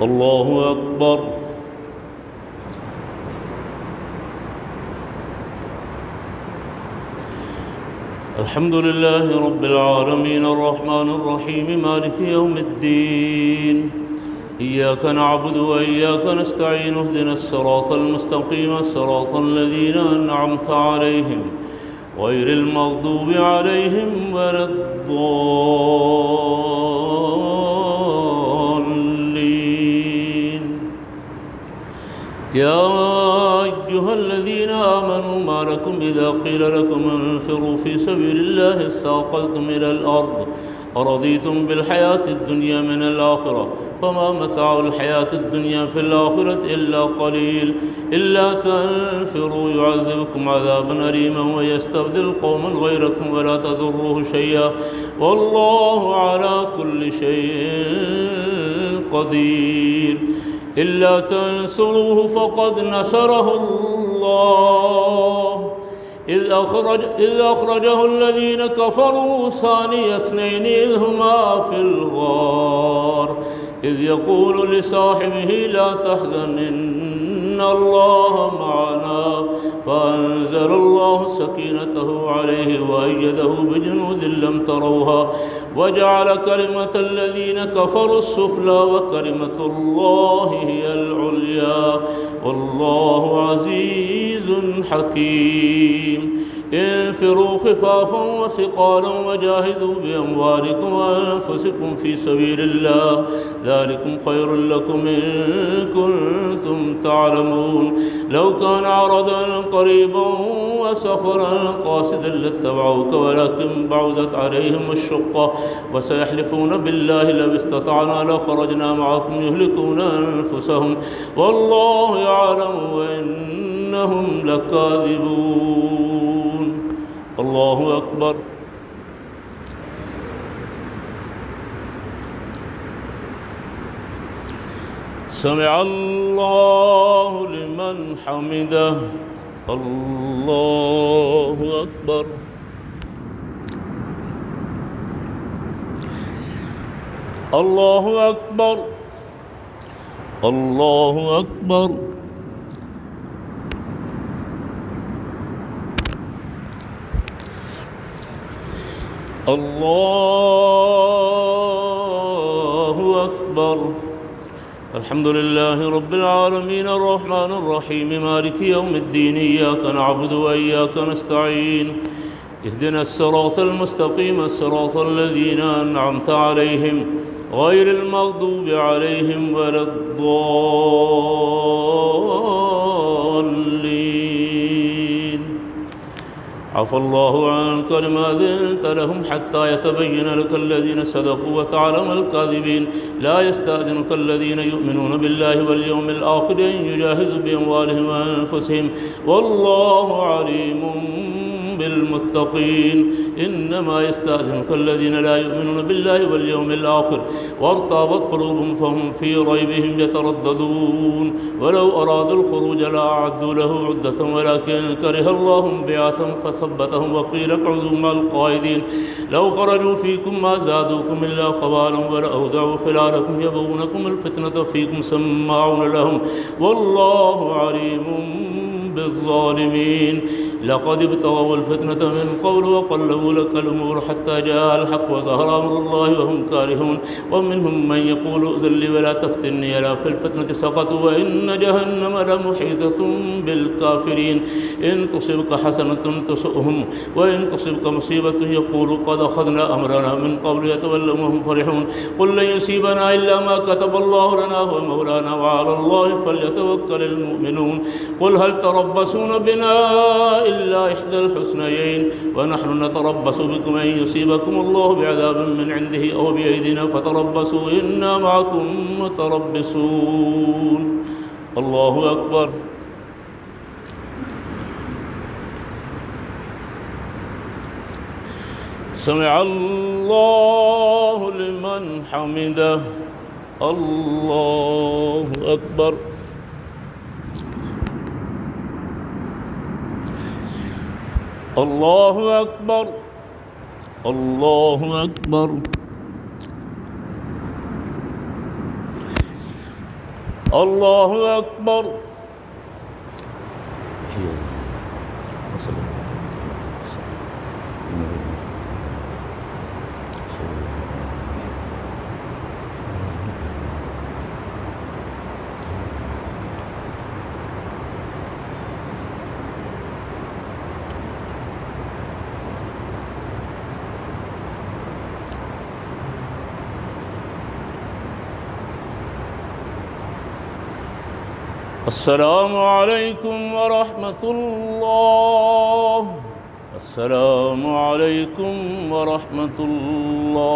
الله أكبر. الحمد لله رب العالمين الرحمن الرحيم مالك يوم الدين. إياك نعبد وإياك نستعين اهدنا الصراط المستقيم صراط الذين أنعمت عليهم غير المغضوب عليهم ولا الضالين. يا أيها الذين آمنوا ما لكم إذا قيل لكم انفروا في سبيل الله اثاقلتم إلى الأرض أرضيتم بالحياة الدنيا من الآخرة فما متاع الحياة الدنيا في الآخرة إلا قليل. إلا تنفروا يعذبكم عذابا أليما ويستبدل قوما غيركم ولا تضروه شيئا والله على كل شيء قدير. إلا تنصروه فقد نصره الله إذ أخرجه الذين كفروا ثاني اثنين إذ هما في الغار إذ يقول لصاحبه لا تحزن إن الله معنا فأنزل الله سكينته عليه وأيده بجنود لم تروها وجعل كلمة الذين كفروا السفلى وكلمة الله هي العليا والله عزيز حكيم. انفروا خفافا وثقالا وجاهدوا بأموالكم وأنفسكم في سبيل الله ذلكم خير لكم إن كنتم تعلمون. لو كان عرضا قريبا وسفرا قاصدا لاتبعوك ولكن بعدت عليهم الشقة وسيحلفون بالله لو استطعنا لخرجنا معكم يهلكون أنفسهم والله يعلم وإنهم لكاذبون. الله أكبر. سمع الله لمن حمده. الله أكبر. الله أكبر. الله أكبر. الله أكبر. الحمد لله رب العالمين الرحمن الرحيم مالك يوم الدين. إياك نعبد وإياك نستعين اهدنا الصراط المستقيم صراط الذين أنعمت عليهم غير المغضوب عليهم ولا الضالين. عفى الله عنك لما أذنت لهم حتى يتبين لك الذين صدقوا وتعلم الكاذبين. لا يستأذنك الذين يؤمنون بالله واليوم الآخر أن يجاهدوا بأموالهم وأنفسهم والله عليم بالمتقين. إنما يستأذنك الذين لا يؤمنون بالله واليوم الآخر وارتابت قلوبهم فهم في ريبهم يترددون. ولو أرادوا الخروج لأعدوا له عدة ولكن كره الله بعاثهم فثبتهم وقيل اقعدوا مع القائدين. لو خرجوا فيكم ما زادوكم إلا خبالا ولأودعوا خلالكم يبغونكم الفتنة فيكم سماعون لهم والله عليم بالظالمين. لقد ابتغوا الفتنة من قبل وقلبوا لك الأمور حتى جاء الحق وظهر أمر الله وهم كارهون. ومنهم من يقول ائذن لي ولا تفتني ألا في الفتنة سقطوا وإن جهنم لمحيطة بالكافرين. إن تصبك حسنة تسؤهم وإن تصبك مصيبة يقولوا قد أخذنا أمرنا من قبل يتولوا وهم فرحون. قل لن يصيبنا إلا ما كتب الله لنا هو مولانا وعلى الله فليتوكل المؤمنون. قل هل تربصون بنا إلا إحدى الحسنيين ونحن نتربص بكم أن يصيبكم الله بعذاب من عنده أو بأيدينا فتربصوا إنا معكم متربصون. الله أكبر. سمع الله لمن حمده. الله أكبر. الله أكبر. الله أكبر. الله أكبر. السلام عليكم ورحمة الله. السلام عليكم ورحمة الله.